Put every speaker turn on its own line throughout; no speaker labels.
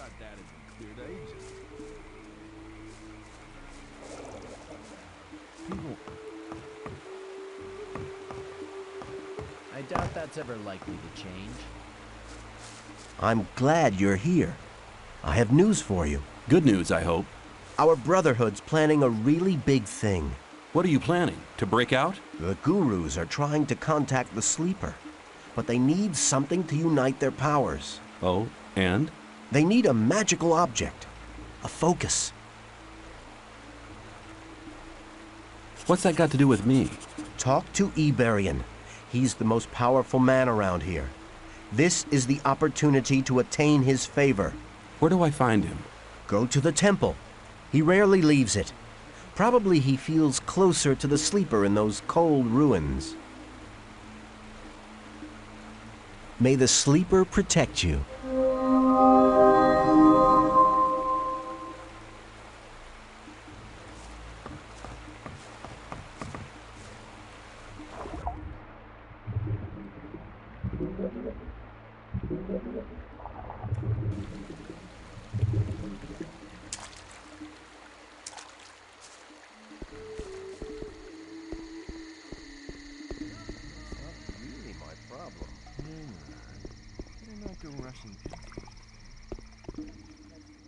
thought that had been cleared ages. People...
I doubt that's ever likely to change.
I'm glad you're here. I have news for you.
Good news, I hope.
Our Brotherhood's planning a really big thing.
What are you planning? To break out?
The Gurus are trying to contact the Sleeper, but they need something to unite their powers.
Oh, and?
They need a magical object, a focus.
What's that got to do with me?
Talk to Iberian. He's the most powerful man around here. This is the opportunity to attain his favor.
Where do I find him?
Go to the temple. He rarely leaves it. Probably he feels closer to the Sleeper in those cold ruins. May the Sleeper protect you.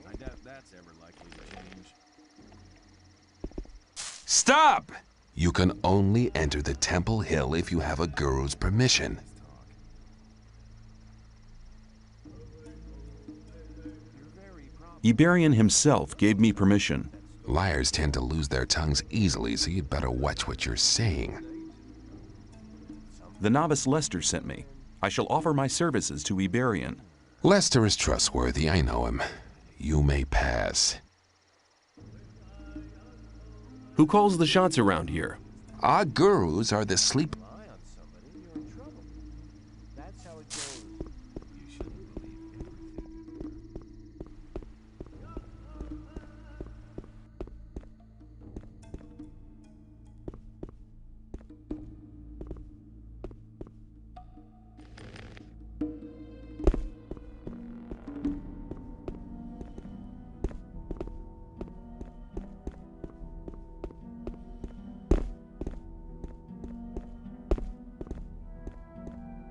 I doubt that's ever likely to change.
Stop! You can only enter the Temple Hill if you have a Guru's permission.
Iberian himself gave me permission.
Liars tend to lose their tongues easily, so you'd better watch what you're saying.
The novice Lester sent me. I shall offer my services to Iberian.
Lester is trustworthy, I know him. You may pass.
Who calls the shots around here?
Our Gurus are the sleep...
Eye on somebody, you're in trouble. That's how it goes.
You shouldn't believe everything.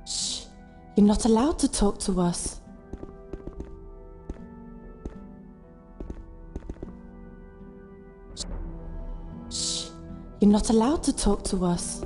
Shh! You're not allowed to talk to us. Shh! You're not allowed to talk to us.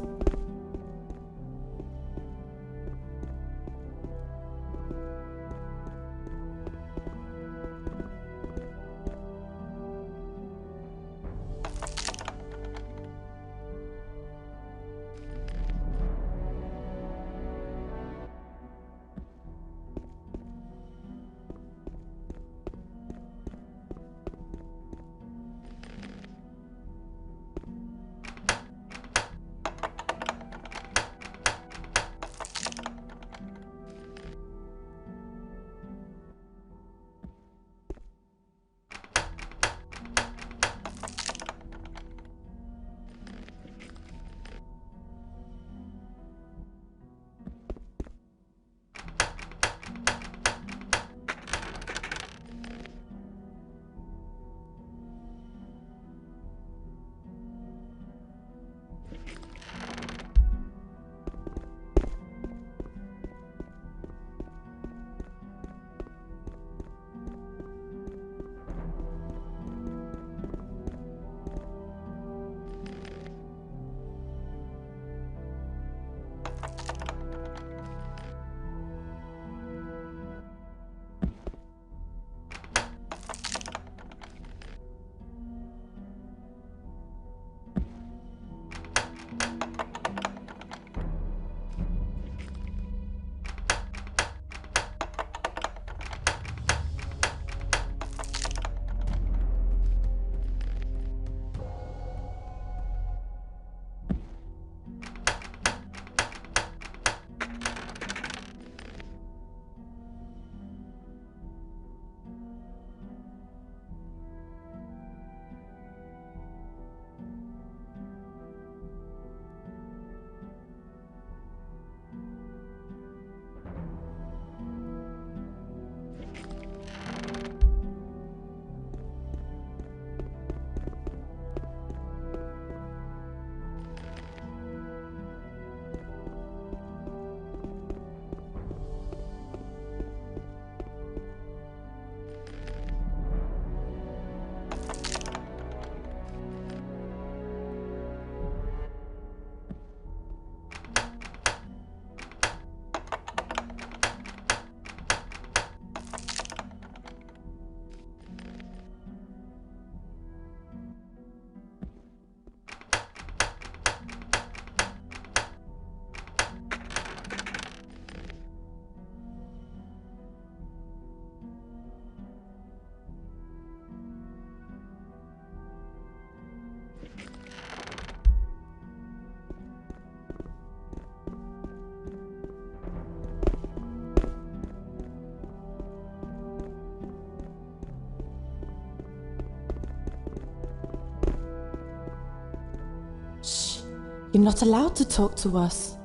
You're not allowed to talk to us.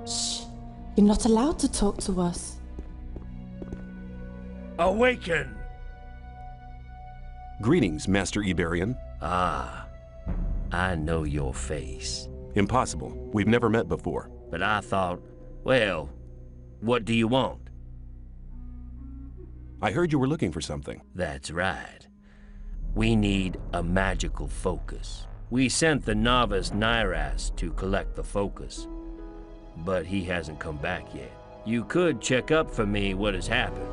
Shh. You're not allowed to talk to us.
Awaken!
Greetings, Master Iberian.
Ah, I know your face.
Impossible. We've never met before.
But I thought, well, what do you want?
I heard you were looking for something.
That's right. We need a magical focus. We sent the novice Nyras to collect the focus, but he hasn't come back yet. You could check up for me what has happened.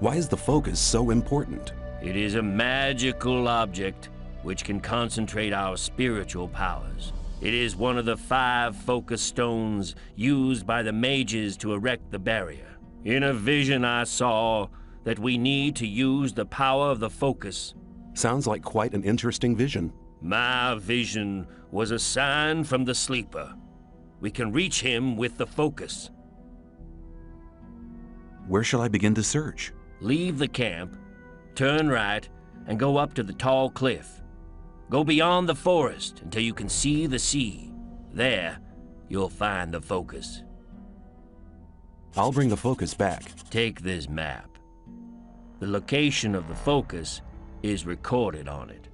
Why is the focus so important?
It is a magical object which can concentrate our spiritual powers. It is one of the 5 focus stones used by the mages to erect the barrier. In a vision I saw that we need to use the power of the focus.
Sounds like quite an interesting vision.
My vision was a sign from the sleeper. We can reach him with the focus.
Where shall I begin to search?
Leave the camp, turn right, and go up to the tall cliff. Go beyond the forest until you can see the sea. There, you'll find the focus.
I'll bring the focus back.
Take this map. The location of the focus is recorded on it.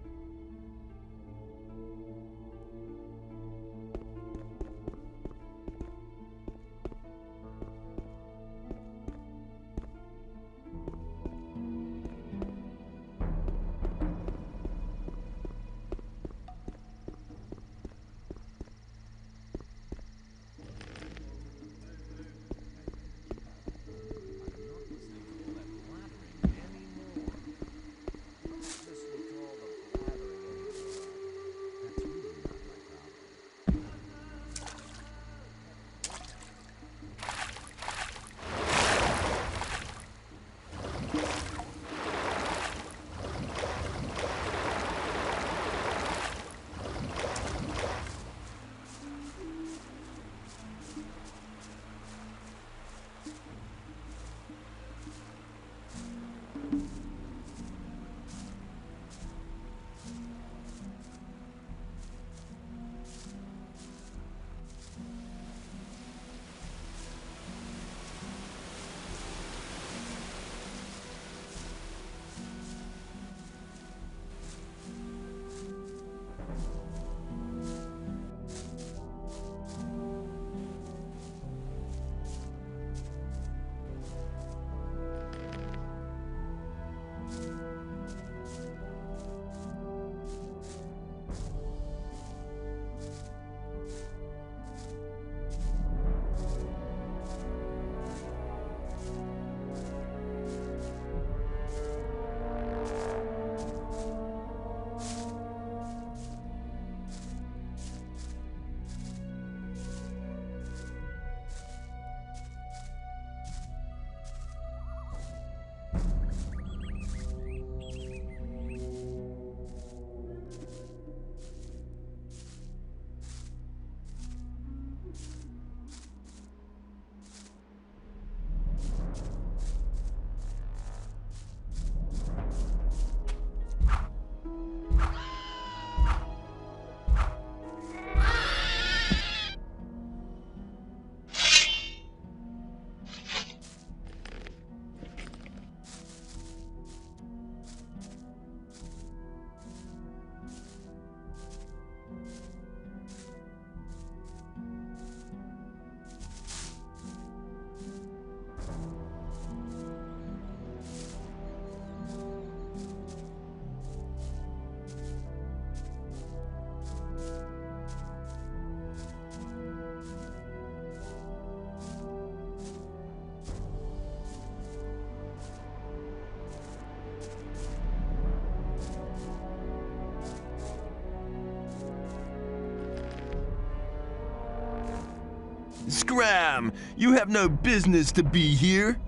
Scram! You have no business to be here.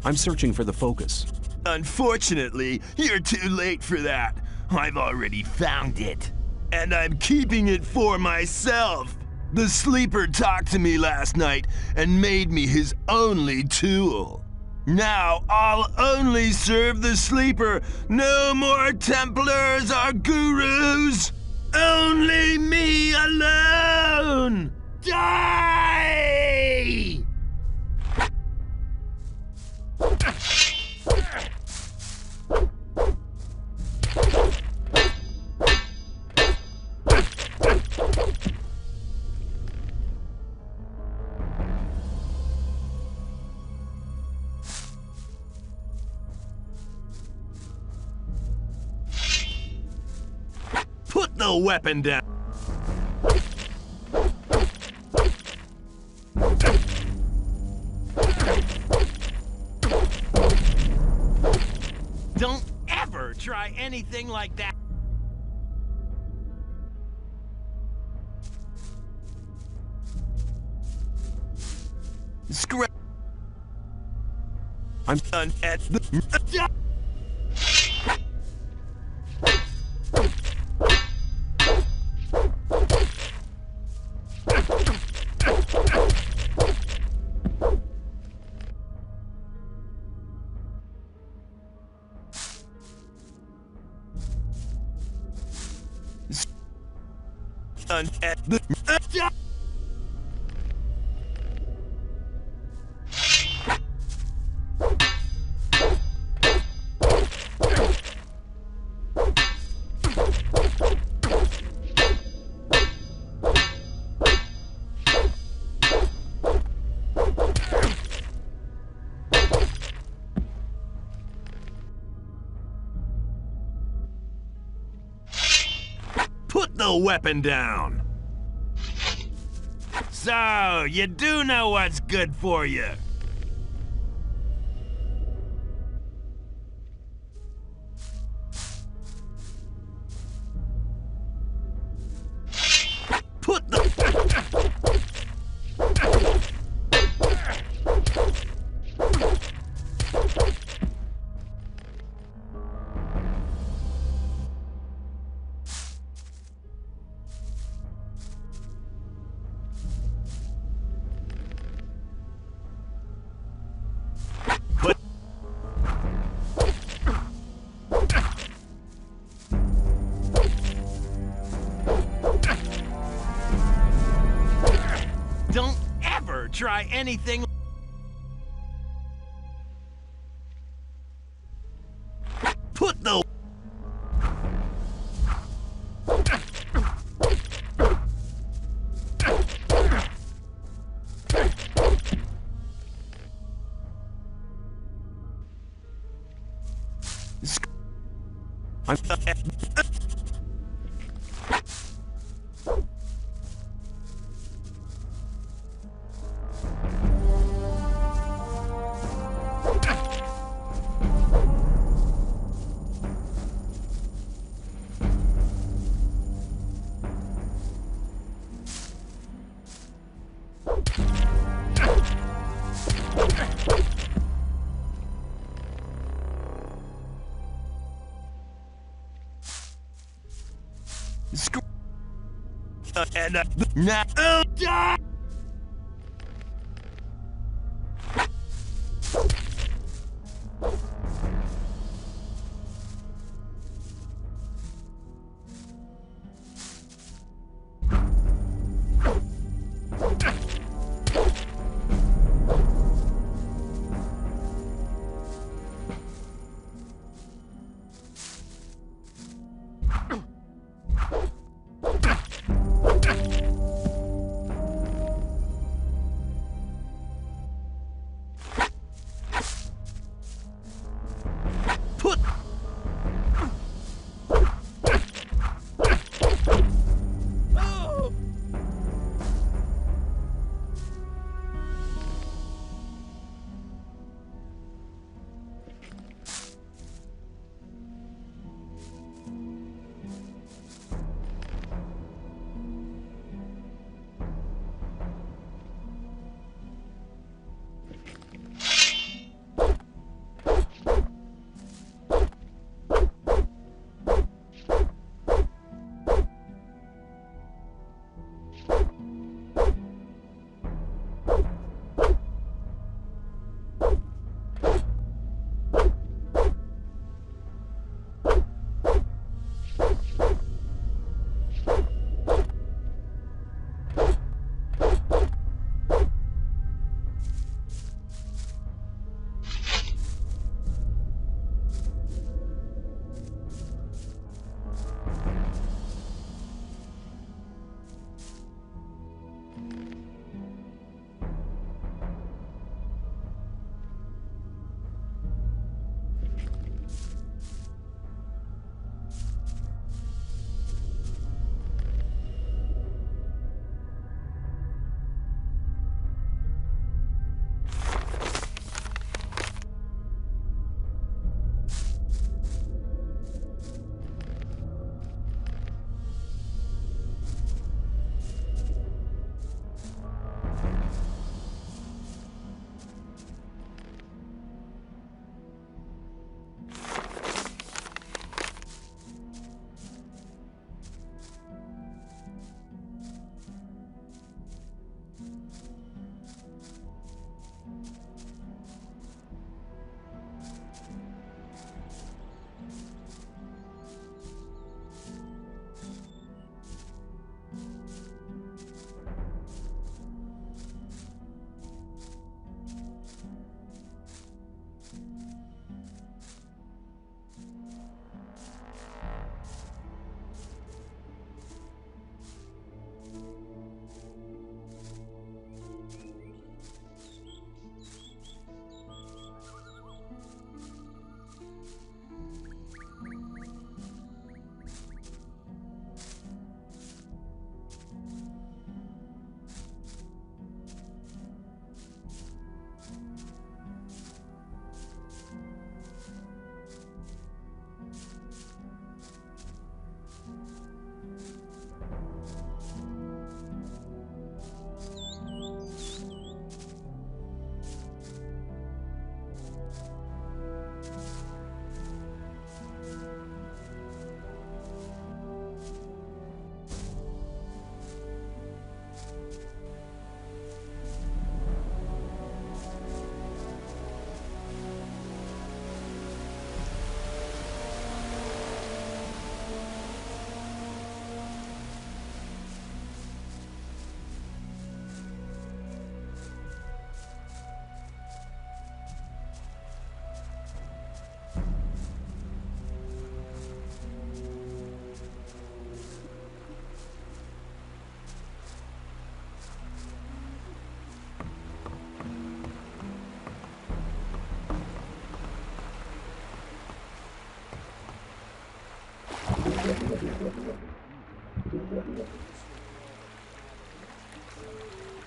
I'm searching for the focus.
Unfortunately, you're too late for that. I've already found it. And I'm keeping it for myself. The sleeper talked to me last night and made me his only tool. Now I'll only serve the sleeper. No more Templars or gurus. Only me alone. Die! Put the weapon down. Don't ever try anything like that. Scrap. I'm done at the. Done at the. Put the weapon down. So, you do know what's good for you. Put the... Don't ever try anything. Put the... I'm... And now die!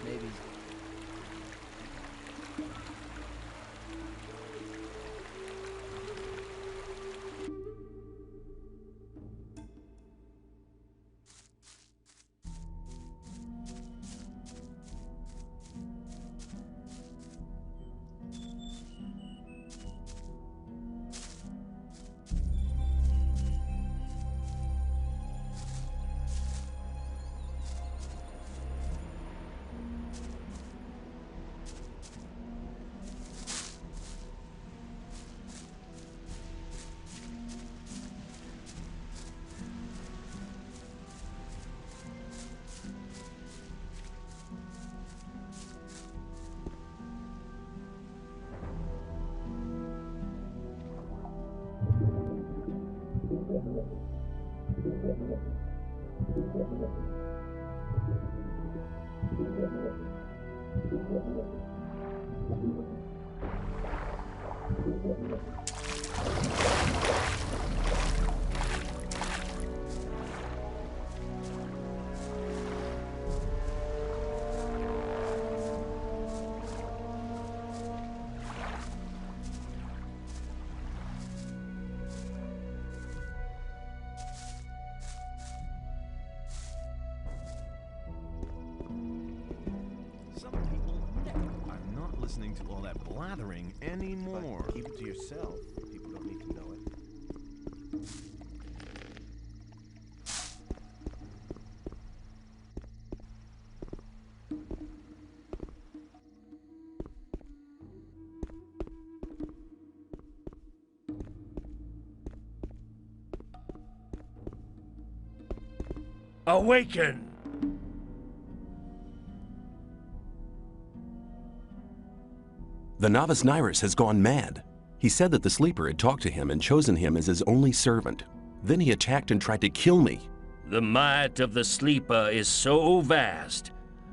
Maybe.
Some people never. I'm not listening to all that blathering anymore.
But keep it to yourself. People don't need to know it.
Awaken!
The novice Nyrus has gone mad. He said that the sleeper had talked to him and chosen him as his only servant. Then he attacked and tried to kill me.
The might of the sleeper is so vast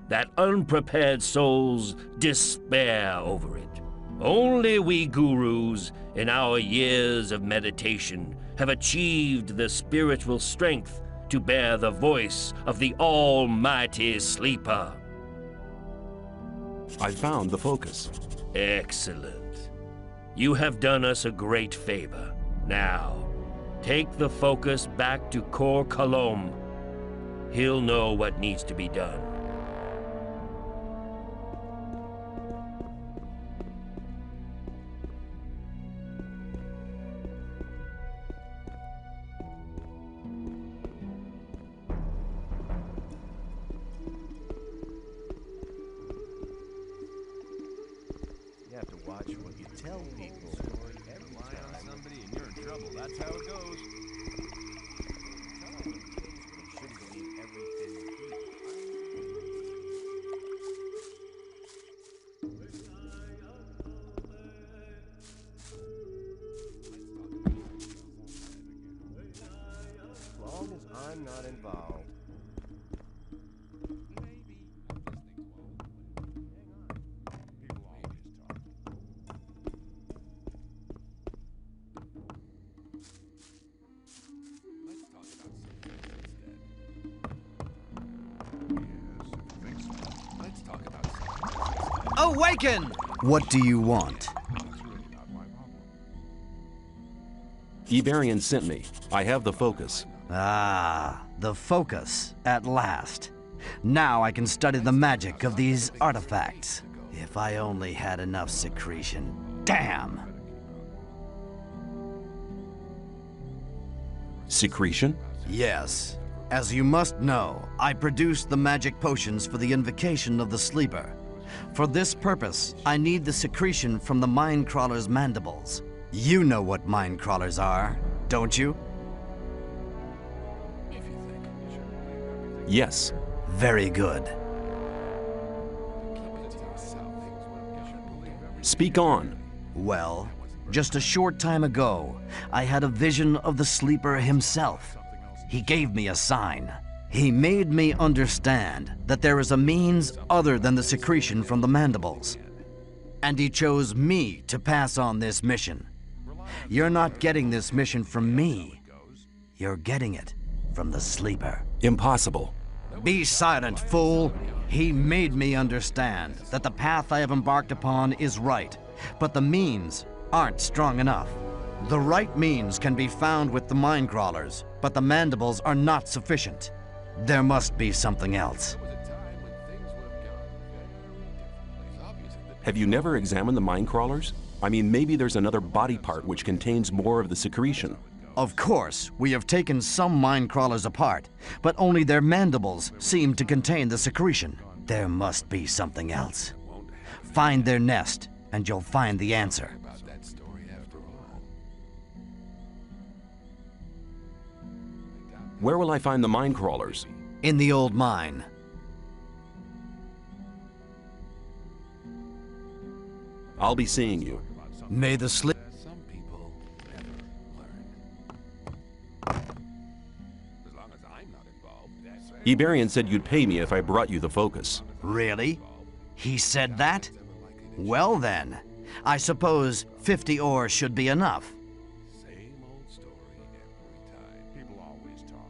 that unprepared souls despair over it. Only we gurus, in our years of meditation, have achieved the spiritual strength to bear the voice of the almighty sleeper.
I found the focus.
Excellent. You have done us a great favor. Now, take the focus back to Kor Kalom. He'll know what needs to be done.
You have to watch what you tell people.
Rely on somebody and you're in trouble. That's how it goes.
Tell them things, but you shouldn't believe everything you hear. As long as I'm not involved.
Awaken! What do you want?
Iberian sent me. I have the focus.
Ah, the focus, at last. Now I can study the magic of these artifacts. If I only had enough secretion. Damn!
Secretion?
Yes. As you must know, I produced the magic potions for the invocation of the sleeper. For this purpose, I need the secretion from the mind crawler's mandibles. You know what mind crawlers are, don't you?
Yes.
Very good.
Speak on.
Well, just a short time ago, I had a vision of the sleeper himself. He gave me a sign. He made me understand that there is a means other than the secretion from the mandibles. And he chose me to pass on this mission. You're not getting this mission from me. You're getting it from the sleeper.
Impossible.
Be silent, fool! He made me understand that the path I have embarked upon is right, but the means aren't strong enough. The right means can be found with the mind crawlers, but the mandibles are not sufficient. There must be something else.
Have you never examined the mind crawlers? I mean, maybe there's another body part which contains more of the secretion.
Of course, we have taken some mind crawlers apart, but only their mandibles seem to contain the secretion. There must be something else. Find their nest, and you'll find the answer.
Where will I find the mind crawlers?
In the old mine.
I'll be seeing you.
May the sleep...
Some people never learn. As long as I'm not involved, that's right.
Iberian said you'd pay me if I brought you the focus.
Really? He said that? Well then, I suppose 50 ore should be enough.
Same old story every time. People always talk.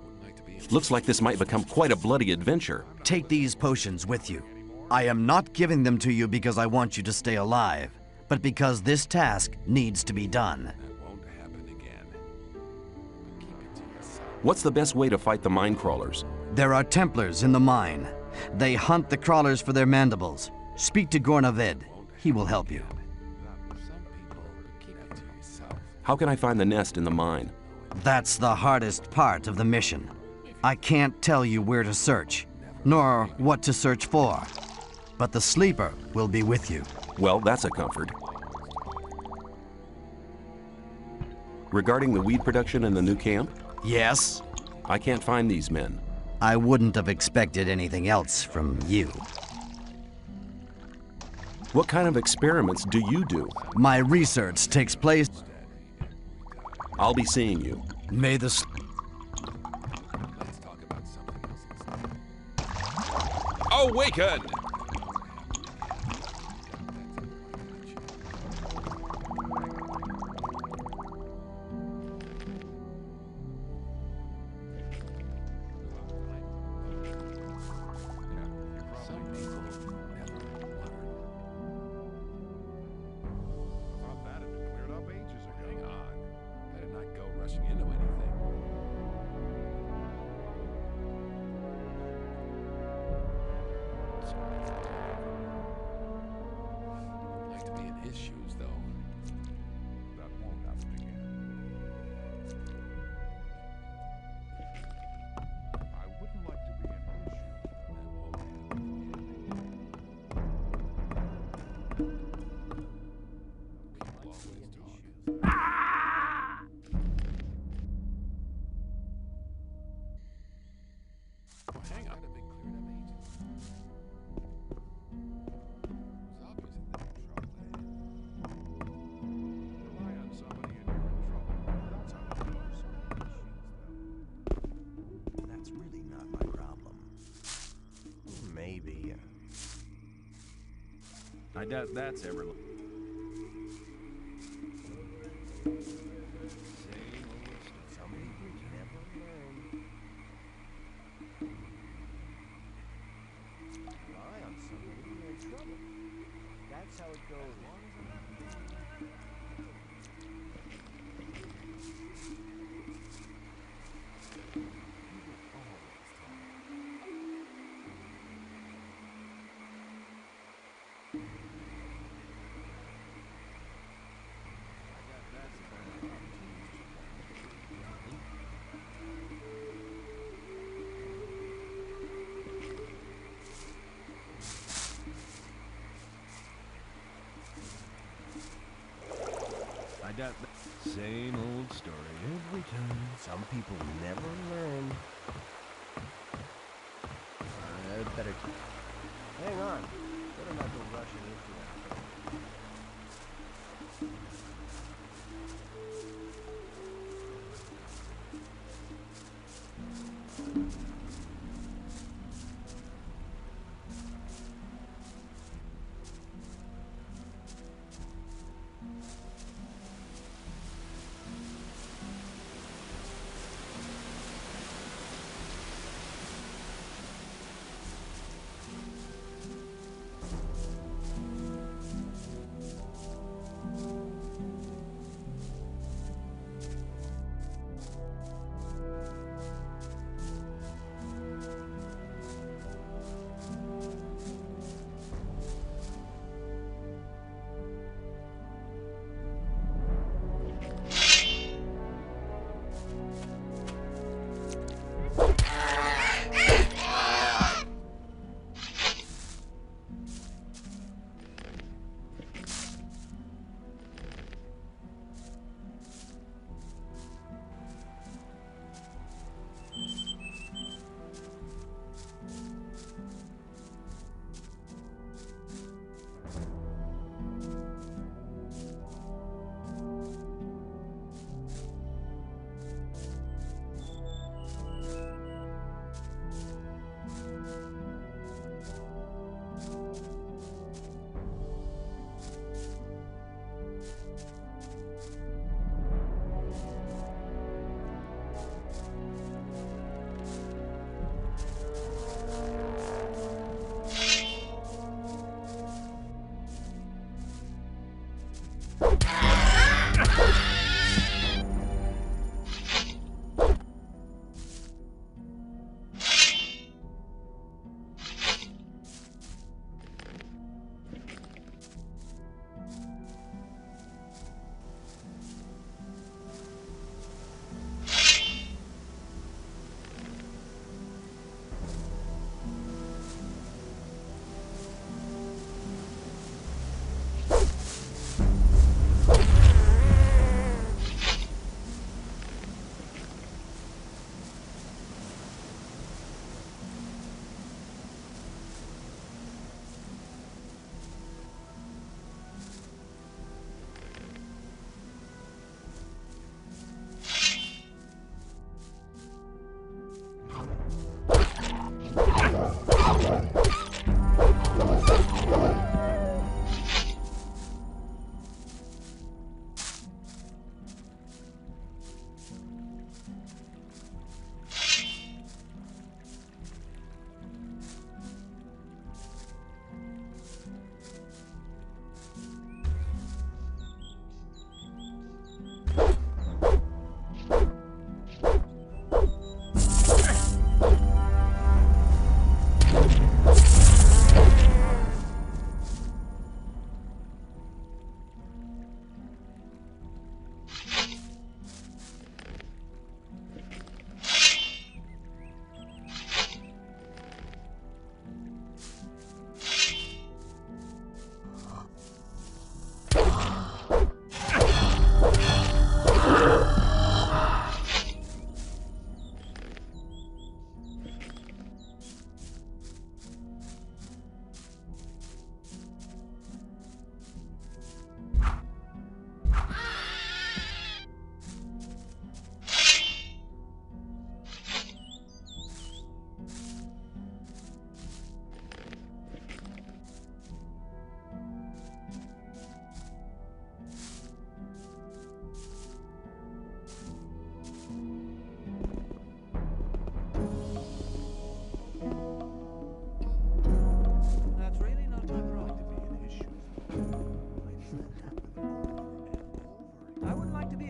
Wouldn't like to be in
Looks like this might become quite a bloody adventure.
Take these potions with you. I am not giving them to you because I want you to stay alive, but because this task needs to be done.
That won't happen again. But keep it to yourself.
What's the best way to fight the mind crawlers?
There are Templars in the mine. They hunt the crawlers for their mandibles. Speak to Gornavid. He will help you.
Some people keep it to yourself.
How can I find the nest in the mine?
That's the hardest part of the mission. I can't tell you where to search, nor what to search for. But the sleeper will be with you.
Well, that's a comfort. Regarding the weed production in the new camp,
Yes?
I can't find these men.
I wouldn't have expected anything else from you.
What kind of experiments do you do?
My research takes place...
I'll be seeing you.
May the...
Let's talk about something else instead.
Awaken!
Some people never learn.
Thought that had been cleared up ages ago.
Hang on. Better not go rushing into anything. I'd like to be in his shoes, though.
That won't happen again. I wouldn't like to be in his shoes.
That won't happen again. People always talk. Well, hang on. Been cleared up ages ago. It's obvious that they're in trouble.
Rely on somebody and you're in trouble. That's how it goes.
That's really not my problem.
Maybe.
I doubt that's ever...
Some people never learn. Rely on somebody and you're in trouble. That's how it goes.
I doubt that... Same old story every time.
Some people never learn. Better hang on. Better not go rushing into it.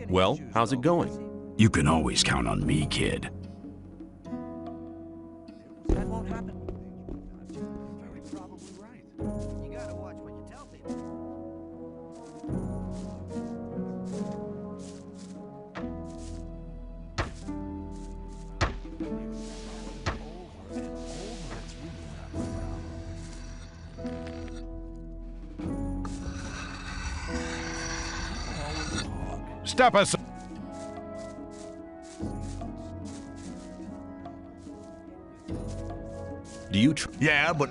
Well, how's it going?
You can always count on me, kid.
That won't happen. Very probably right. You gotta watch what you tell people.
Step aside.
Do you
Yeah, but...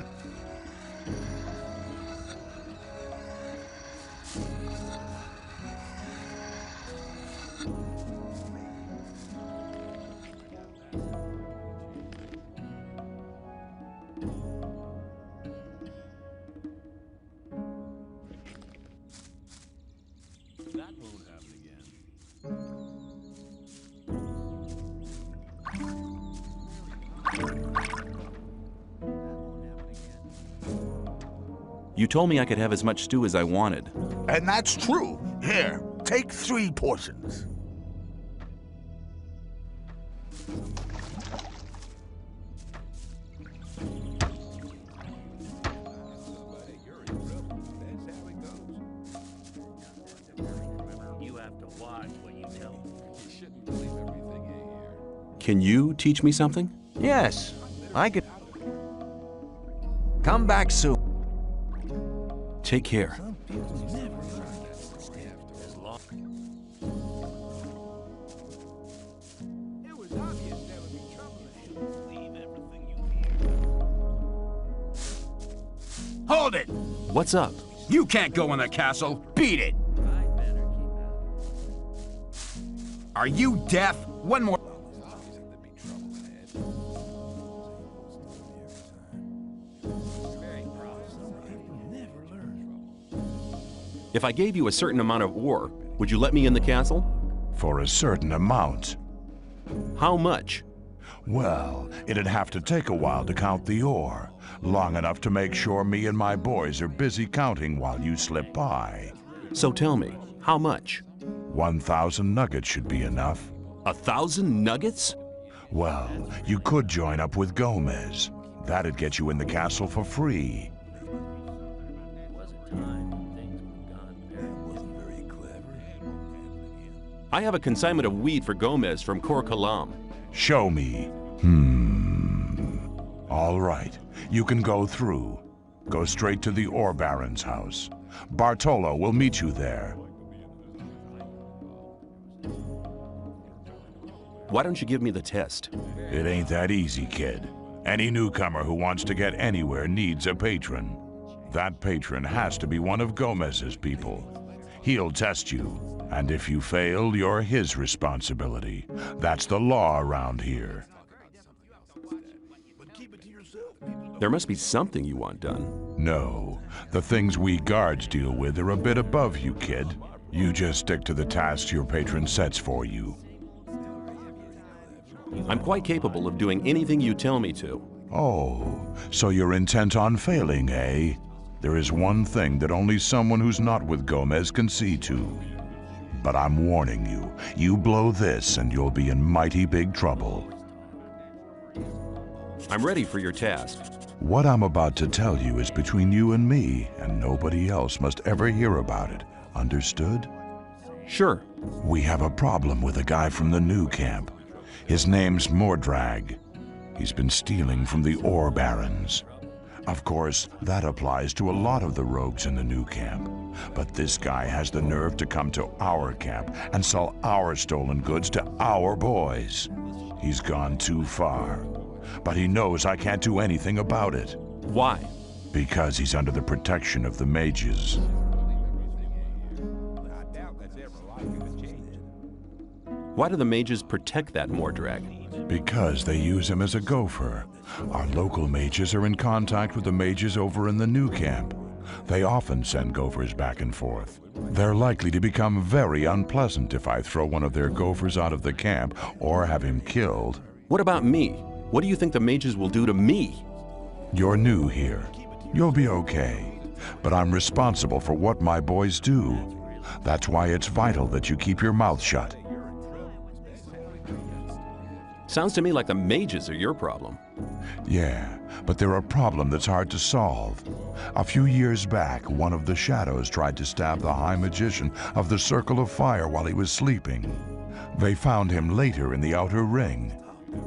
That won't happen again.
You told me I could have as much stew as I wanted.
And that's true. Here, take 3 portions.
You have to watch what you tell me.
You shouldn't believe everything you hear.
Can you teach me something?
Yes, I could. Come back soon.
Take care.
It was obvious there would be trouble ahead. Believe everything you hear.
Hold it!
What's up?
You can't go in the castle. Beat it! Are you deaf? One more...
If I gave you a certain amount of ore, would you let me in the castle?
For a certain amount.
How much?
Well, it'd have to take a while to count the ore. Long enough to make sure me and my boys are busy counting while you slip by.
So tell me, how much?
1,000 nuggets should be enough.
1,000 nuggets?
Well, you could join up with Gomez. That'd get you in the castle for free.
I have a consignment of weed for Gomez from Kor Kalam.
Show me. All right, you can go through. Go straight to the ore baron's house. Bartolo will meet you there.
Why don't you give me the test?
It ain't that easy, kid. Any newcomer who wants to get anywhere needs a patron. That patron has to be one of Gomez's people. He'll test you, and if you fail, you're his responsibility. That's the law around here.
There must be something you want done.
No, the things we guards deal with are a bit above you, kid. You just stick to the tasks your patron sets for you.
I'm quite capable of doing anything you tell me to.
Oh, so you're intent on failing, eh? There is one thing that only someone who's not with Gomez can see to. But I'm warning you, you blow this and you'll be in mighty big trouble.
I'm ready for your task.
What I'm about to tell you is between you and me, and nobody else must ever hear about it. Understood?
Sure.
We have a problem with a guy from the new camp. His name's Mordrag. He's been stealing from the ore barons. Of course, that applies to a lot of the rogues in the new camp. But this guy has the nerve to come to our camp and sell our stolen goods to our boys. He's gone too far. But he knows I can't do anything about it.
Why?
Because he's under the protection of the mages.
Why do the mages protect that Mordrag?
Because they use him as a gopher. Our local mages are in contact with the mages over in the new camp. They often send gophers back and forth. They're likely to become very unpleasant if I throw one of their gophers out of the camp or have him killed.
What about me? What do you think the mages will do to me?
You're new here. You'll be okay. But I'm responsible for what my boys do. That's why it's vital that you keep your mouth shut.
Sounds to me like the mages are your problem.
Yeah, but they're a problem that's hard to solve. A few years back, one of the shadows tried to stab the High Magician of the Circle of Fire while he was sleeping. They found him later in the Outer Ring.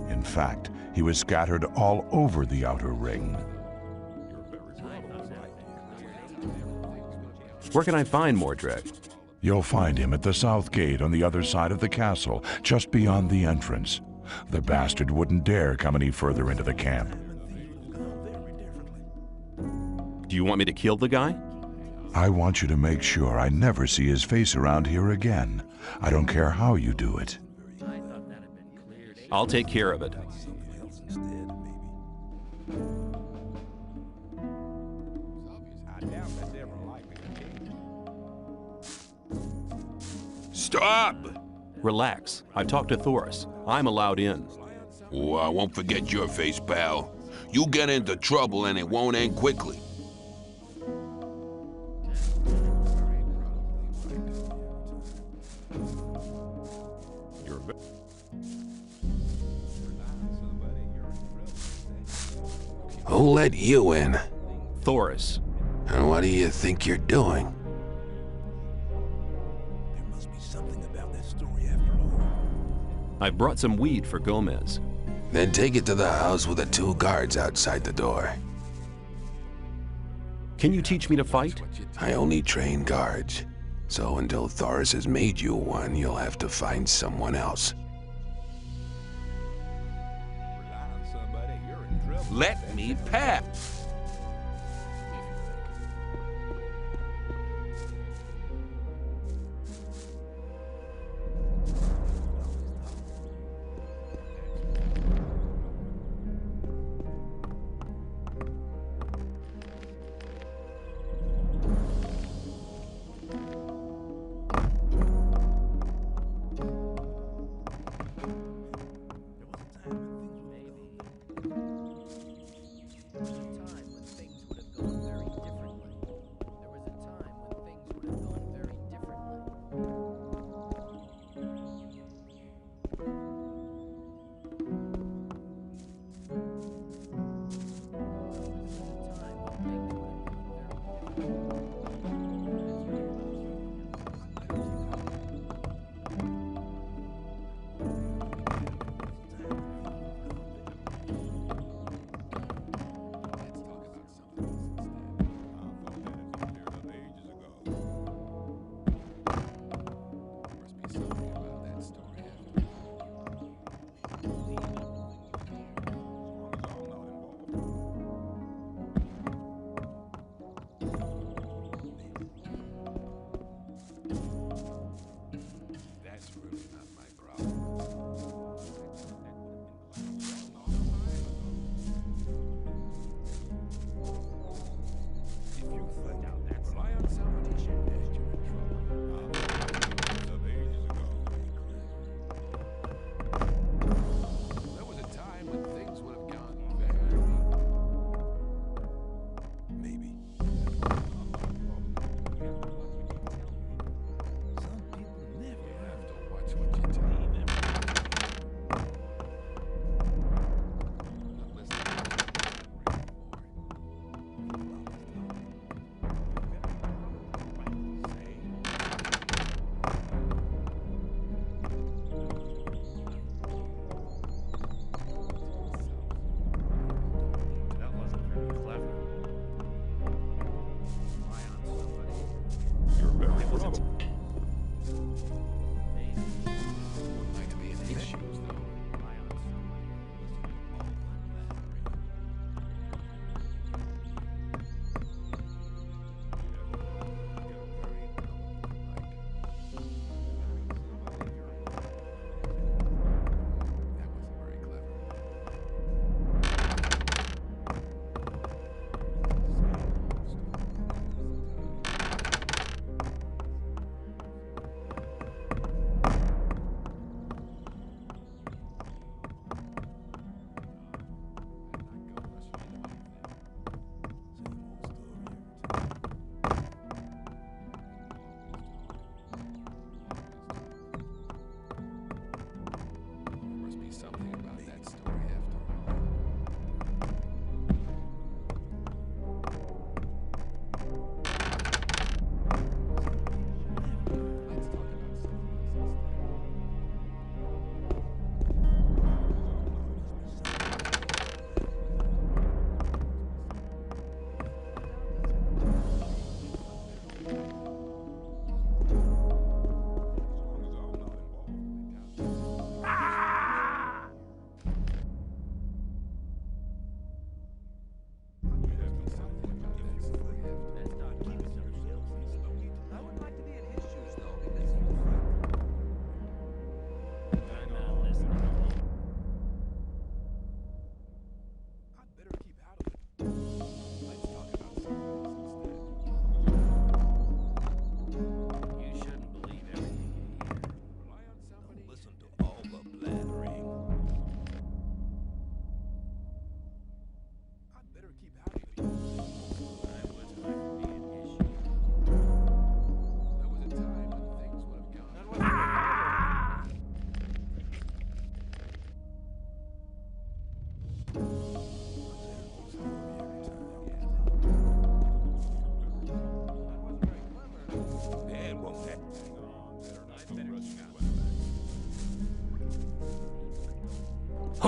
In fact, he was scattered all over the Outer Ring.
Where can I find Mordred?
You'll find him at the south gate on the other side of the castle, just beyond the entrance. The bastard wouldn't dare come any further into the camp.
Do you want me to kill the guy?
I want you to make sure I never see his face around here again. I don't care how you do it.
I'll take care of it.
Stop!
Relax. I've talked to Thoris. I'm allowed in.
Oh, I won't forget your face, pal. You get into trouble and it won't end quickly. Who let you in?
Thoris.
And what do you think you're doing?
There must be something about that story after all.
I've brought some weed for Gomez.
Then take it to the house with the 2 guards outside the door.
Can you teach me to fight?
I only train guards. So until Thoris has made you one, you'll have to find someone else. Let me pass.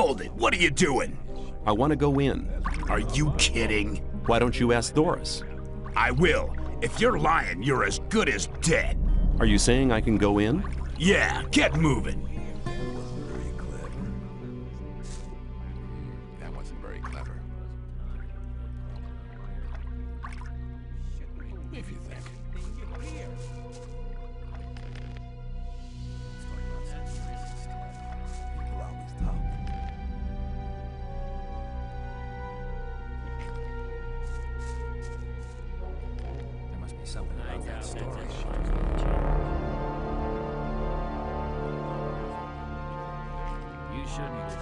Hold it. What are you doing?
I want to go in.
Are you kidding?
Why don't you ask Thoris?
I will. If you're lying, you're as good as dead.
Are you saying I can go in?
Yeah, get moving.
That wasn't very clever. If you think. People always talk.
There must be something about that story.
You shouldn't.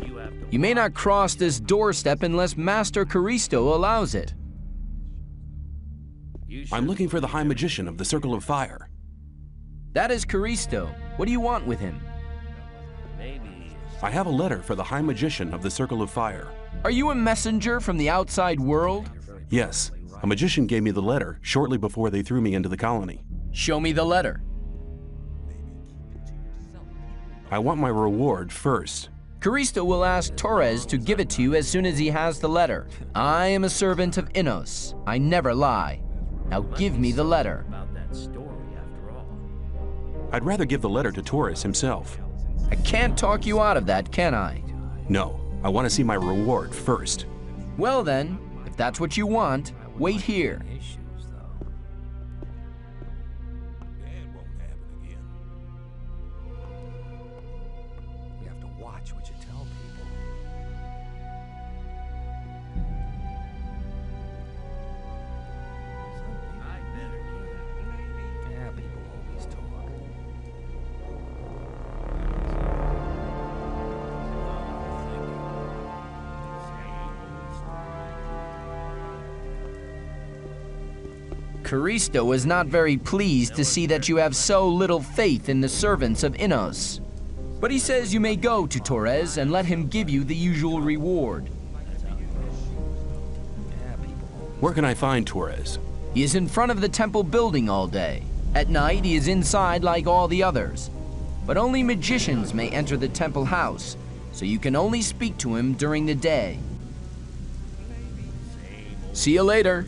You have to.
You may not cross this doorstep unless Master Caristo allows it.
I'm looking for the High Magician of the Circle of Fire.
That is Caristo. What do you want with him?
Maybe.
I have a letter for the High Magician of the Circle of Fire.
Are you a messenger from the outside world?
Yes, a magician gave me the letter shortly before they threw me into the colony.
Show me the letter.
I want my reward first.
Caristo will ask Torres to give it to you as soon as he has the letter. I am a servant of Innos. I never lie. Now give me the letter.
About that story, after all.
I'd rather give the letter to Torres himself.
I can't talk you out of that, can I?
No, I want to see my reward first.
Well then, if that's what you want, wait here.
Issues, though.
That won't happen again.
You have to watch what you tell people. Yeah, people always talk.
Caristo is not very pleased to see that you have so little faith in the servants of Innos. But he says you may go to Torres and let him give you the usual reward.
Where can I find Torres?
He is in front of the temple building all day. At night, he is inside like all the others. But only magicians may enter the temple house, so you can only speak to him during the day. See you later.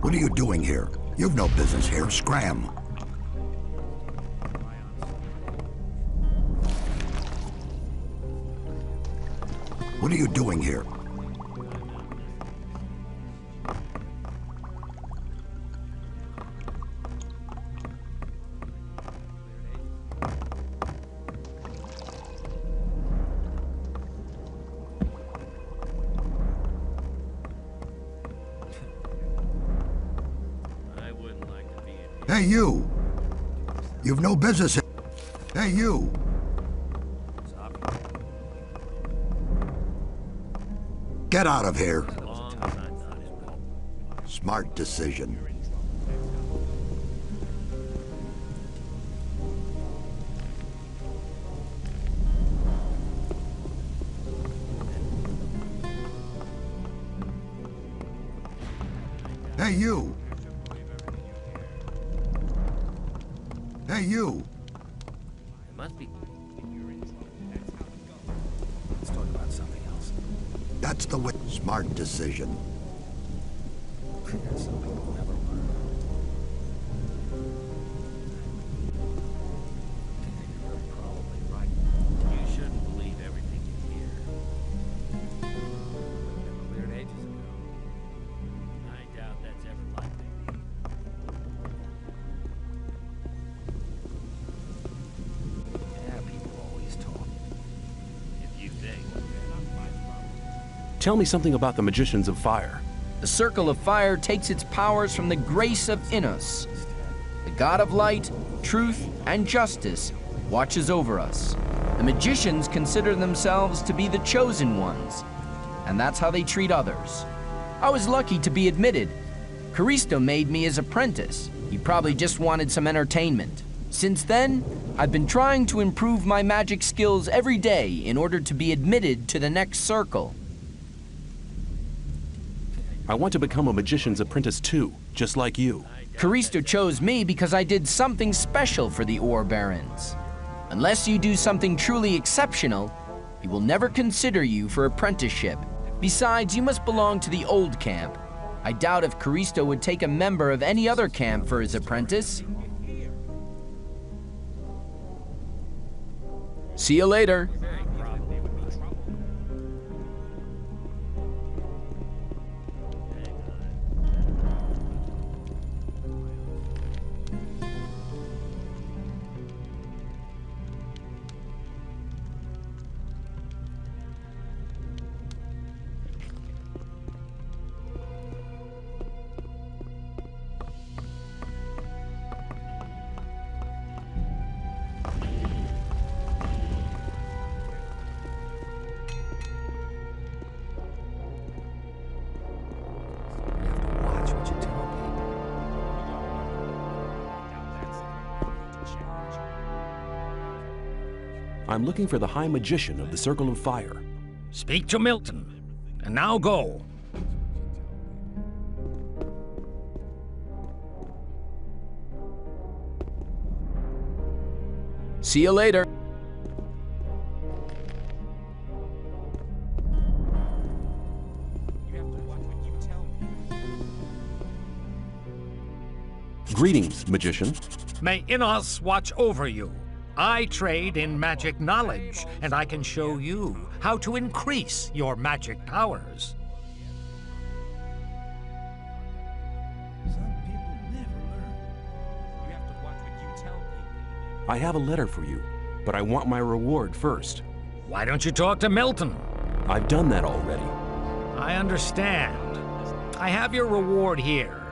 What are you doing here? You've no business here. Scram. What are you doing here? Hey, you! You've no business here. Hey, you! Get out of here. Smart decision. Hey, you! Hey, you!
It must be.
Let's talk about something else.
That's the way. Smart decision.
Some people never learn. You're probably right.
You shouldn't believe everything you hear.
Cleared ages ago.
I doubt that's ever likely.
Yeah, people always talk.
If you think.
Tell me something about the Magicians of Fire.
The Circle of Fire takes its powers from the grace of Innos. The God of Light, Truth, and Justice watches over us. The magicians consider themselves to be the chosen ones, and that's how they treat others. I was lucky to be admitted. Caristo made me his apprentice. He probably just wanted some entertainment. Since then, I've been trying to improve my magic skills every day in order to be admitted to the next circle.
I want to become a magician's apprentice too, just like you.
Caristo chose me because I did something special for the Ore Barons. Unless you do something truly exceptional, he will never consider you for apprenticeship. Besides, you must belong to the old camp. I doubt if Caristo would take a member of any other camp for his apprentice. See you later.
I'm looking for the High Magician of the Circle of Fire.
Speak to Milton, and now go.
See you later.
Greetings, magician.
May Innos watch over you. I trade in magic knowledge, and I can show you how to increase your magic powers.
Some people never learn. You have to watch what you tell people.
I have a letter for you, but I want my reward first.
Why don't you talk to Milton?
I've done that already.
I understand. I have your reward here.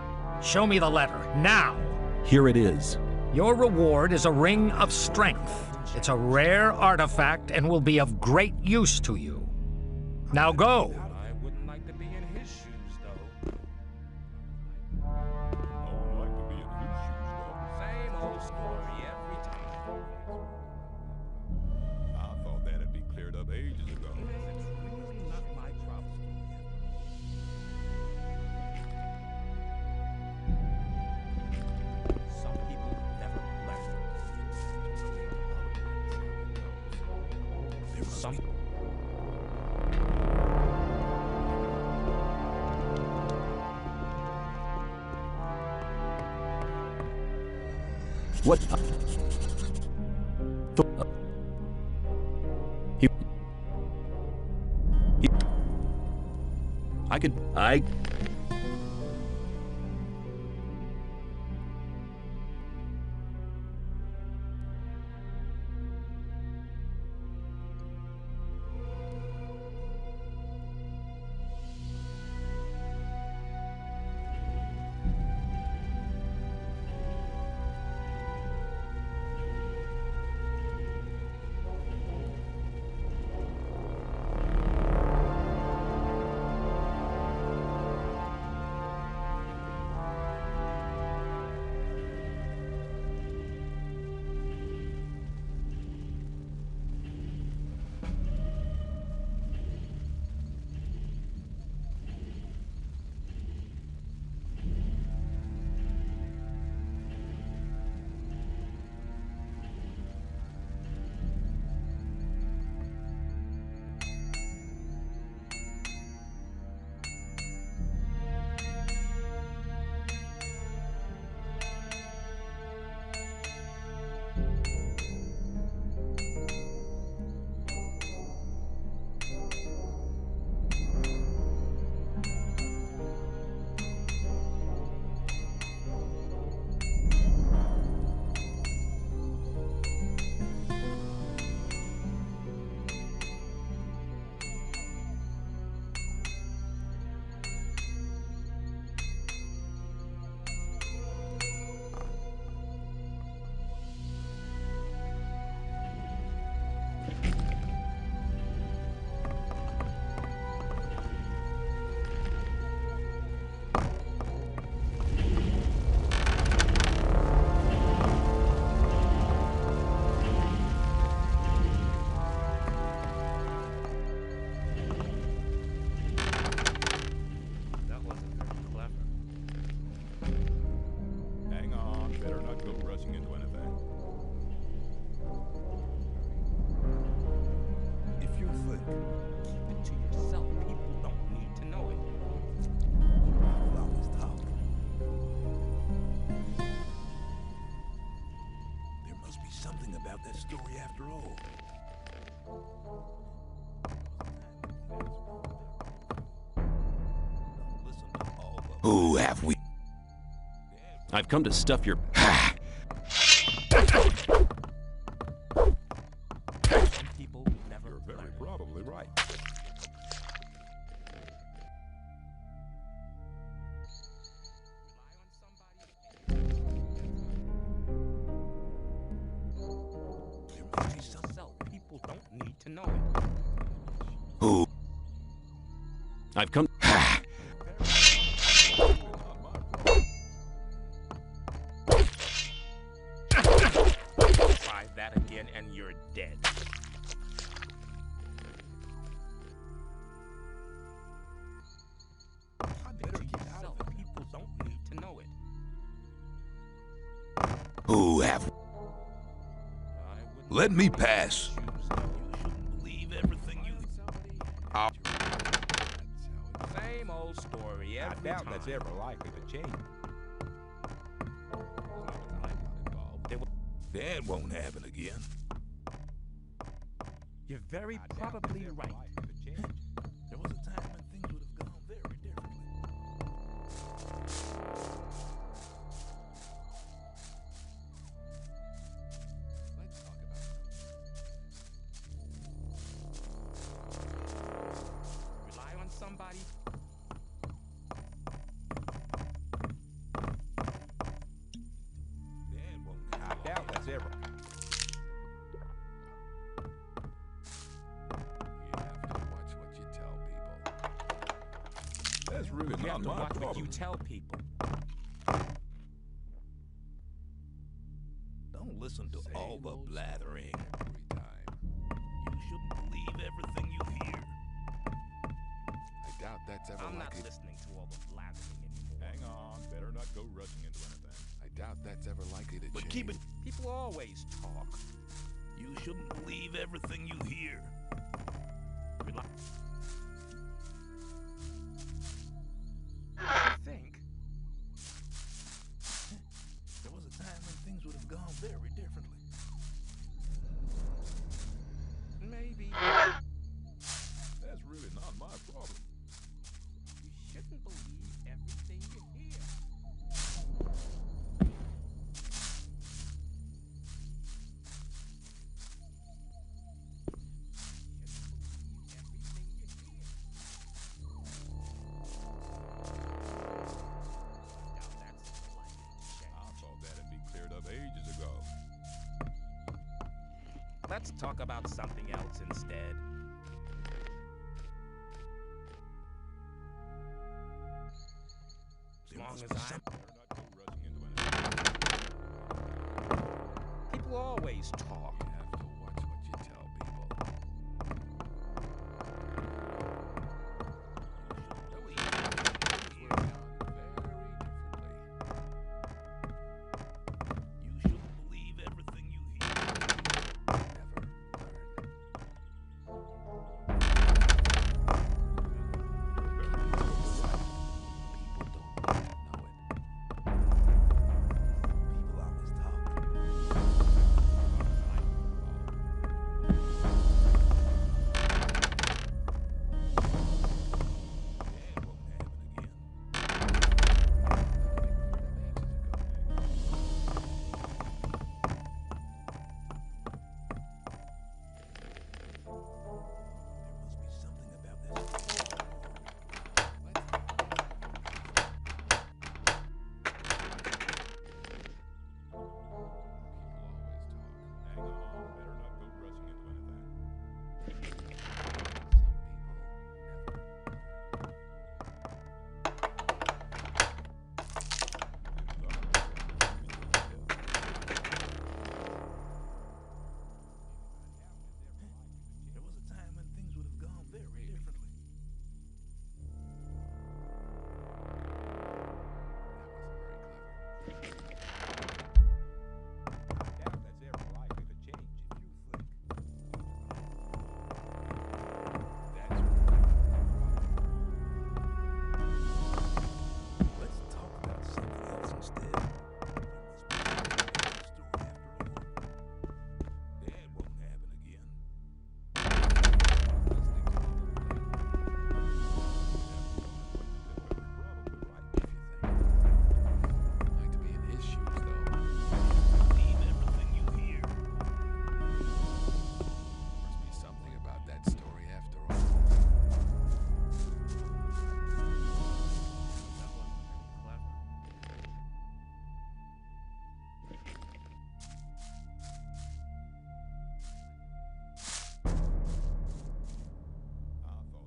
Show me the letter, now.
Here it is.
Your reward is a ring of strength. It's a rare artifact and will be of great use to you. Now go.
I wouldn't like to be in his shoes, though. I would like to be in his shoes, though. Same old story every time. I thought that had been cleared up ages ago. It's really not my problem. Some people never learn. Some.
What? I
go rushing into anything.
If you think, keep it to yourself. People don't need to know it. People always talk. There must be something about that story after all.
Who have we?
I've come to stuff your...
People never
You're very probably right.
People don't need to know it.
Who?
I've come...
Try that again and you're dead. People don't need to know it.
Who have? Let me pass.
Believe everything you. Same old story every
I doubt
time.
that's ever likely to change.
That won't happen again. You're very probably right. There was a time when things would have gone very differently.
Let's talk about
Rely on somebody. That won't
I doubt that's ever. You have to watch what you tell people. That's really
You
not
have to
my
watch what
problem.
you tell people. Don't listen to all the blathering.
Every time.
You shouldn't believe everything you hear.
I doubt that's ever
I'm not
likely.
listening to all the blathering anymore.
Hang on, better not go rushing into anything. I doubt that's ever likely to
But
change.
keep it. People always talk. You shouldn't believe everything you hear. Rely. I think there was a time when things would have gone very differently. Maybe.
That's really not my problem.
You shouldn't believe everything you hear.
I thought that'd be cleared up ages ago.
Let's talk about something else instead. As long as I...
Better not go rushing into anything.
People always talk.
You have to watch what you tell people.
You shouldn't believe everything you hear.
Never learn.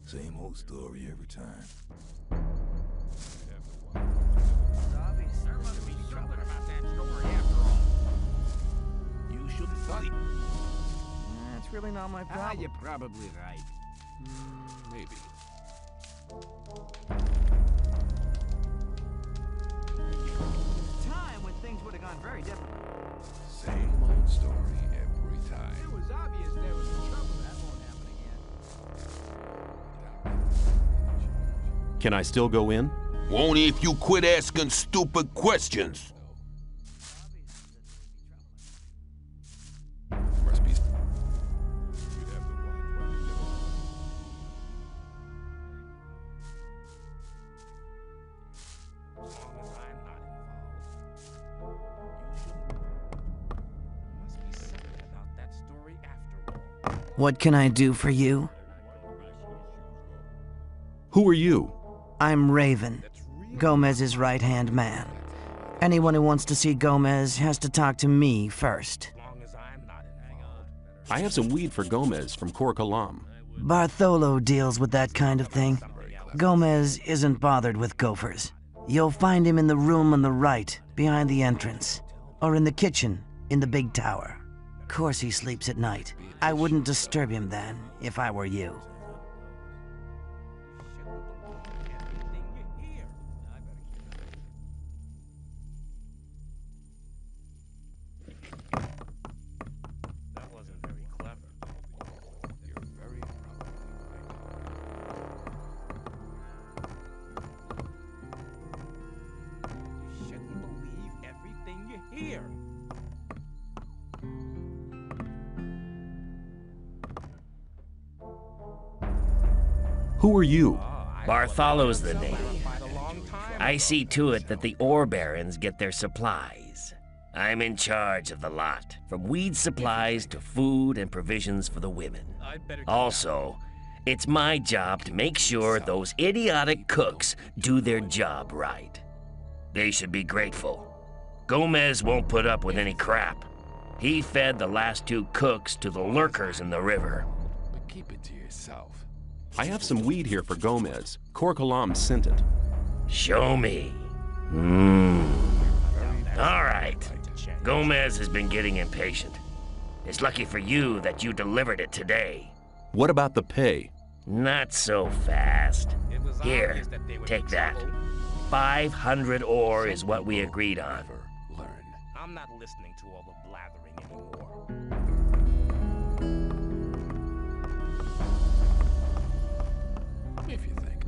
Same old story every time.
You should sleep. That's really not my problem.
You're probably right.
Maybe.
Time when things would have gone very different.
Same old story every time.
It was obvious there was trouble. That won't happen again.
Can I still go in?
Only if you quit asking stupid questions.
Must be. You'd have to watch what you do.
As long as I'm not involved, you shouldn't. Must be something about that story after all.
What can I do for you?
Who are you?
I'm Raven, Gomez's right-hand man. Anyone who wants to see Gomez has to talk to me first.
As long as I'm not involved.
I have some weed for Gomez from Kor Kalam.
Bartholo deals with that kind of thing. Gomez isn't bothered with gophers. You'll find him in the room on the right, behind the entrance. Or in the kitchen, in the big tower. Of course he sleeps at night. I wouldn't disturb him then, if I were you.
That wasn't very clever.
You're very probably
You shouldn't believe everything you hear.
Who are you?
Bartholo's the name. I see to it that the ore barons get their supplies. I'm in charge of the lot, from weed supplies to food and provisions for the women. Also, it's my job to make sure those idiotic cooks do their job right. They should be grateful. Gomez won't put up with any crap. He fed the last 2 cooks to the lurkers in the river.
But keep it to yourself.
I have some weed here for Gomez. Kor Kalam sent it.
Show me. All right. Gomez has been getting impatient. It's lucky for you that you delivered it today.
What about the pay?
Not so fast. Here, take that. 500 ore is what we agreed on.
Learn.
I'm not listening to all the blathering anymore.
If you think.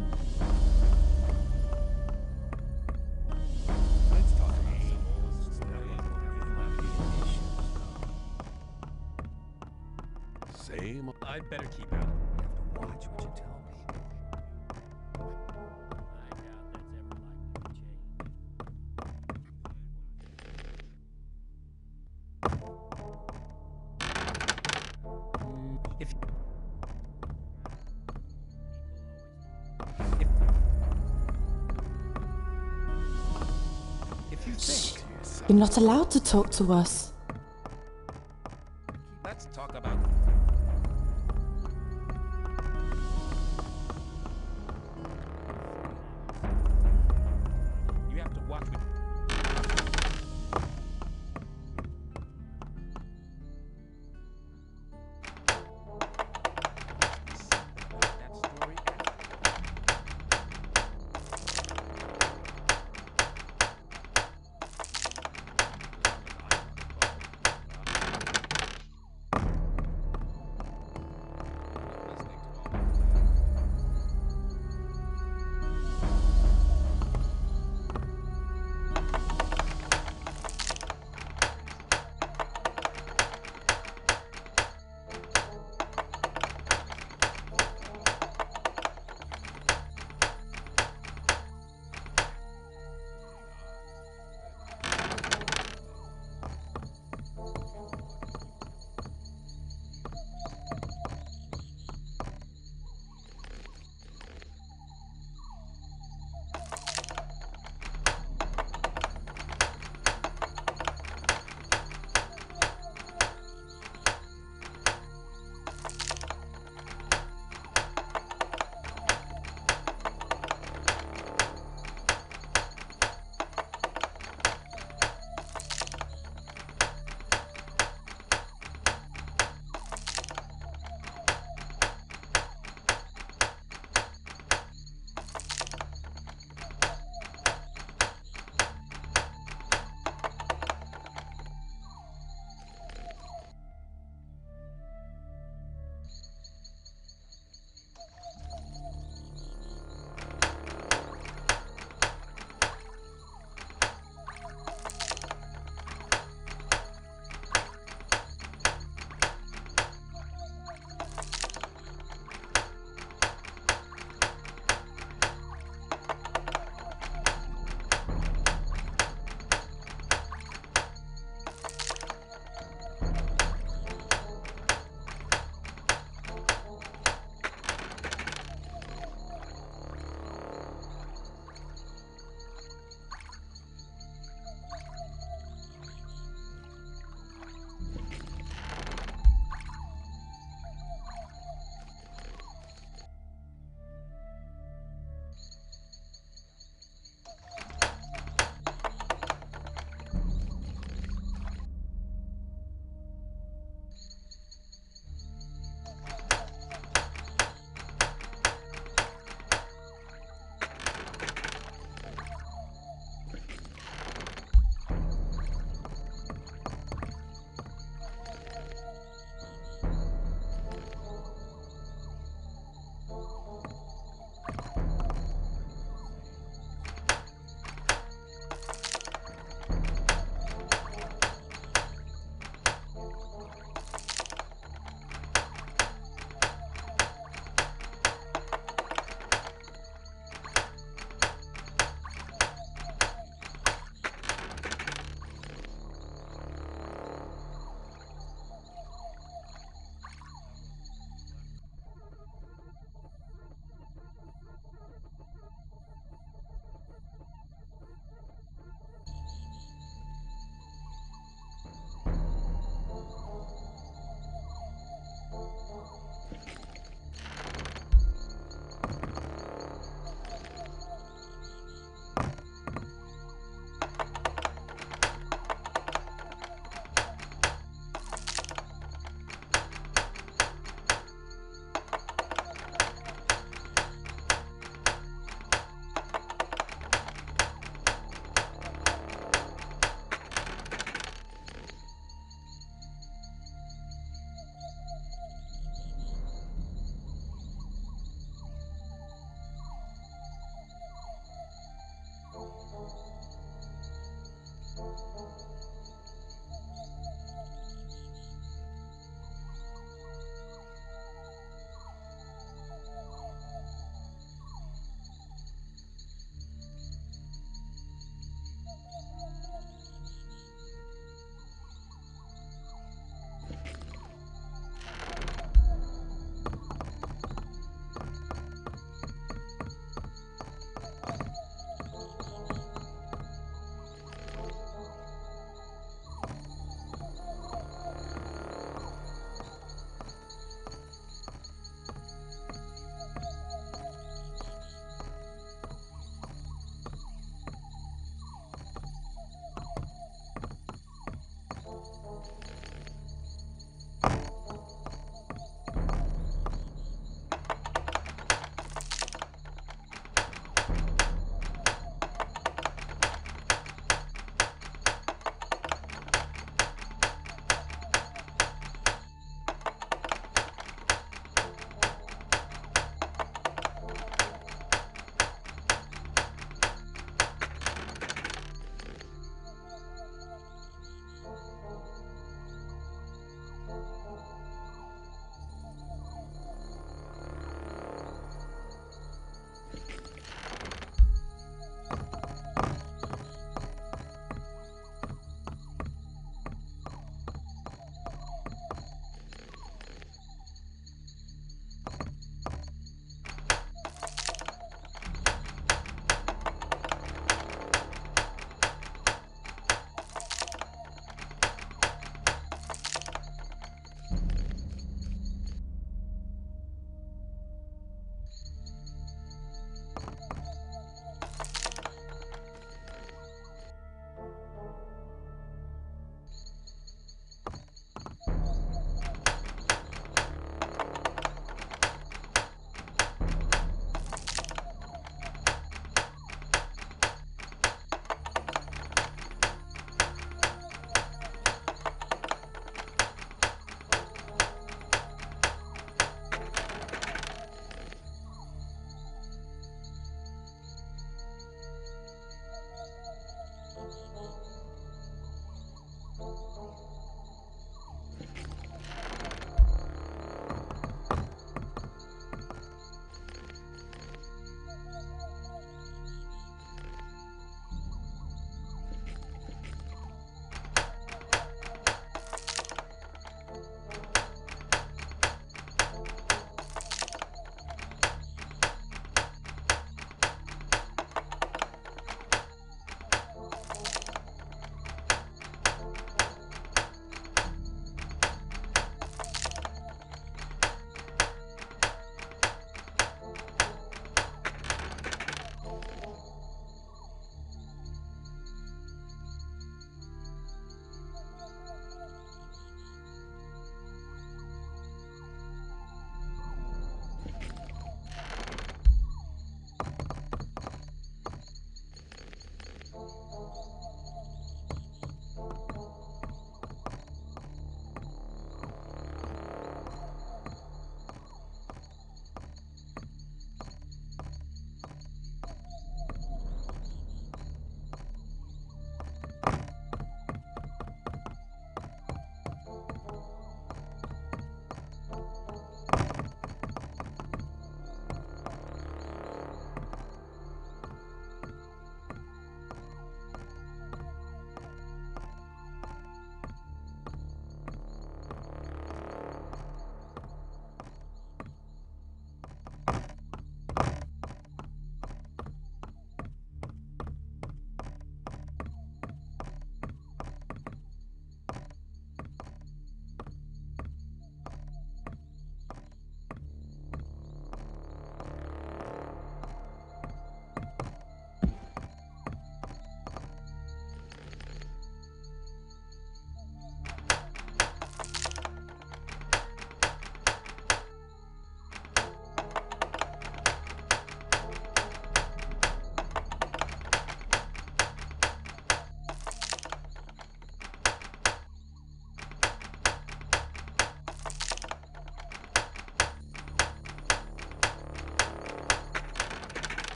Let's talk about same.
I'd better keep out.
You have to watch what you tell me.
If you think,
You're not allowed to talk to us.
let's talk about. You have to watch what. That story.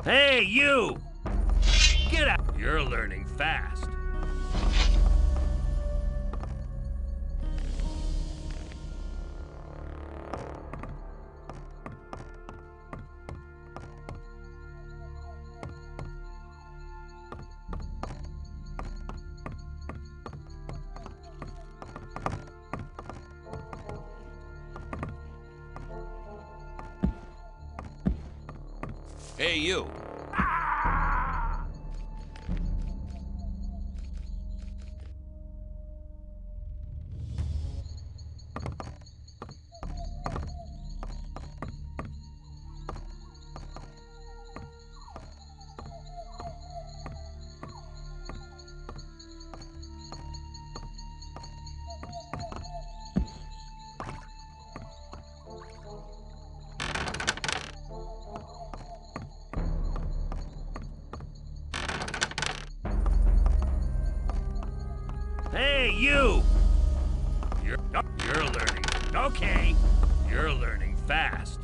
Hey, you! Get out! You're learning fast.
Hey, you!
Hey, you! You're learning. Okay. You're learning fast.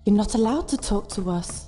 You're not allowed to talk to us.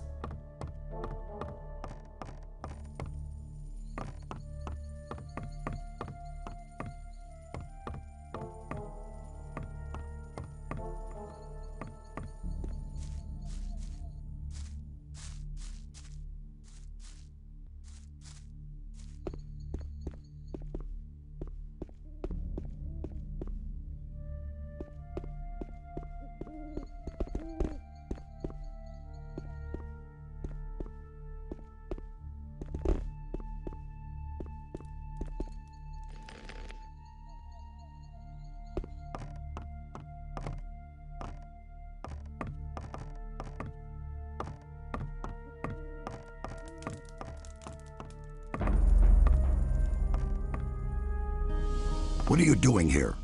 What are you doing here?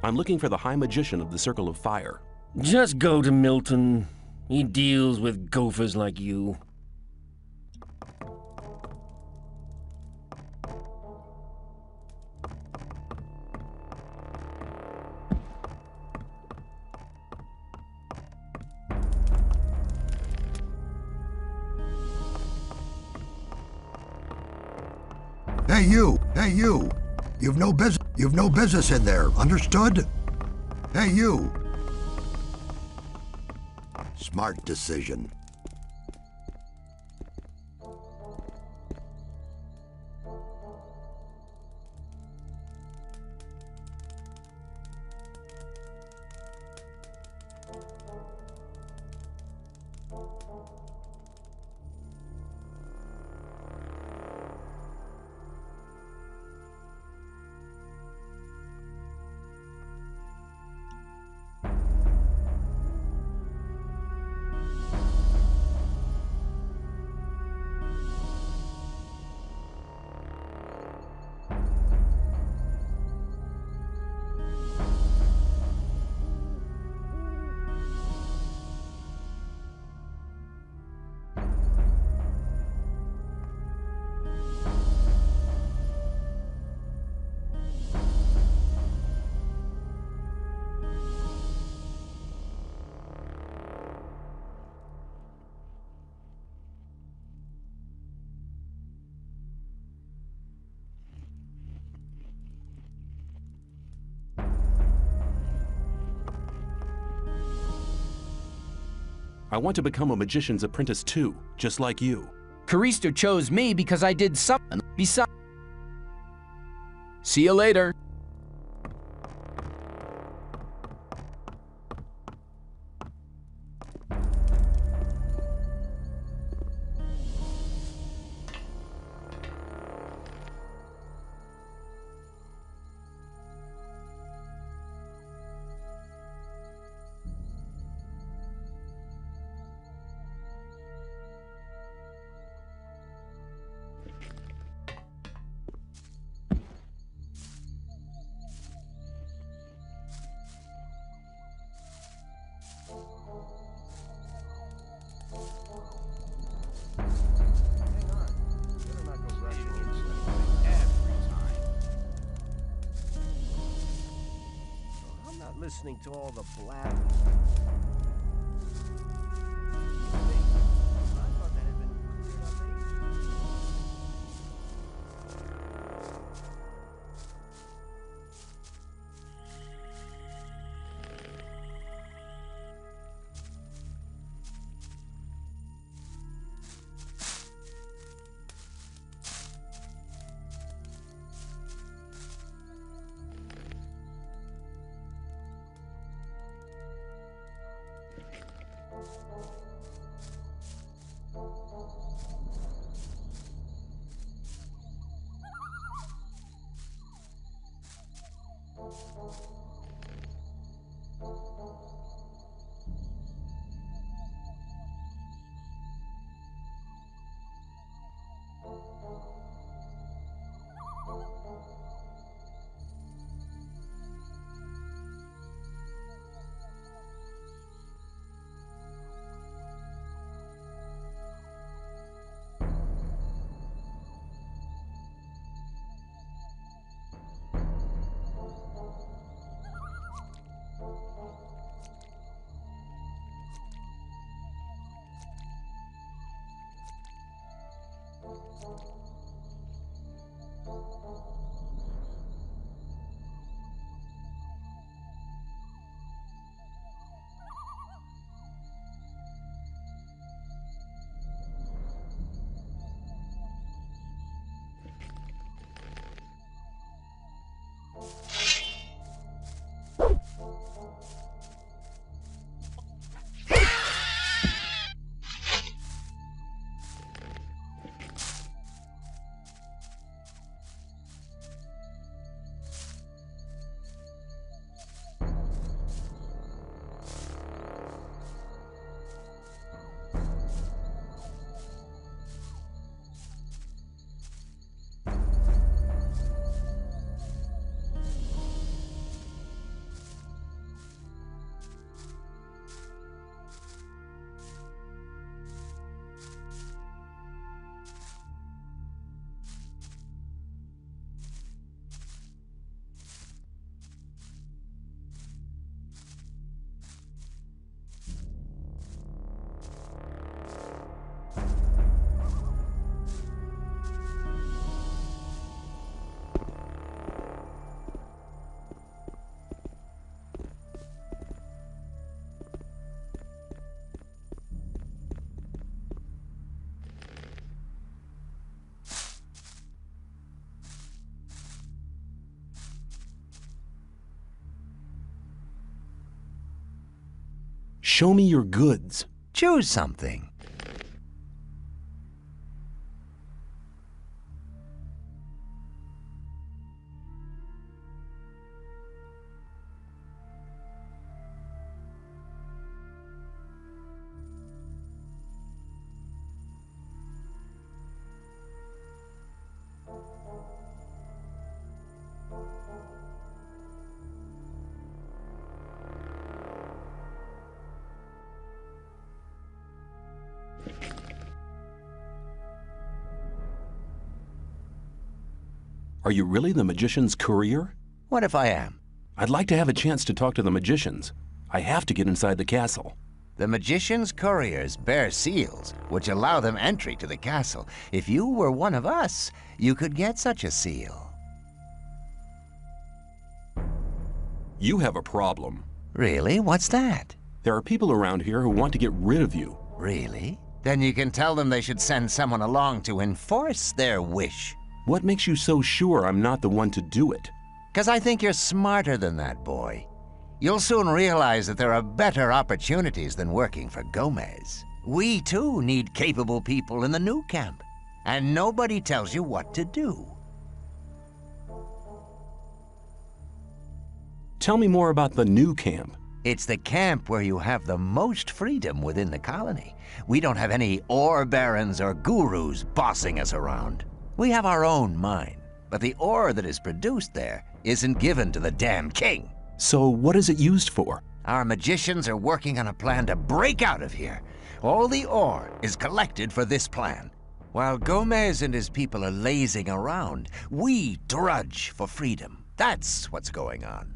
I'm looking for the High Magician of the Circle of Fire.
Just go to Milton. He deals with gophers like you.
Hey you! Hey you! You've no business in there, understood? Hey you! Smart decision.
I want to become a magician's apprentice too, just like you.
Caristo chose me because I did something. Besides, see you later.
Listening to all the blab.
Show me your goods.
Choose something.
Are you really the magician's courier?
What if I am?
I'd like to have a chance to talk to the magicians. I have to get inside the castle.
The magician's couriers bear seals, which allow them entry to the castle. If you were one of us, you could get such a seal.
You have a problem.
Really? What's that?
There are people around here who want to get rid of you.
Really? Then you can tell them they should send someone along to enforce their wish.
What makes you so sure I'm not the one to do it?
'Cause I think you're smarter than that, boy. You'll soon realize that there are better opportunities than working for Gomez. We, too, need capable people in the new camp. And nobody tells you what to do.
Tell me more about the new camp.
It's the camp where you have the most freedom within the colony. We don't have any ore barons or gurus bossing us around. We have our own mine, but the ore that is produced there isn't given to the damn king.
So what is it used for?
Our magicians are working on a plan to break out of here. All the ore is collected for this plan. While Gomez and his people are lazing around, we drudge for freedom. That's what's going on.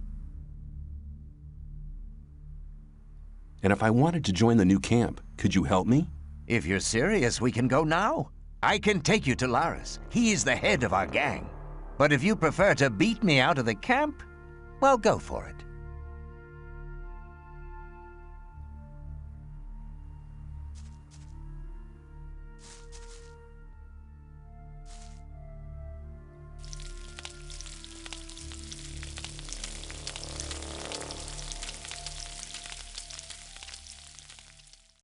And if I wanted to join the new camp, could you help me?
If you're serious, we can go now. I can take you to Laris. He's the head of our gang. But if you prefer to beat me out of the camp, well, go for it.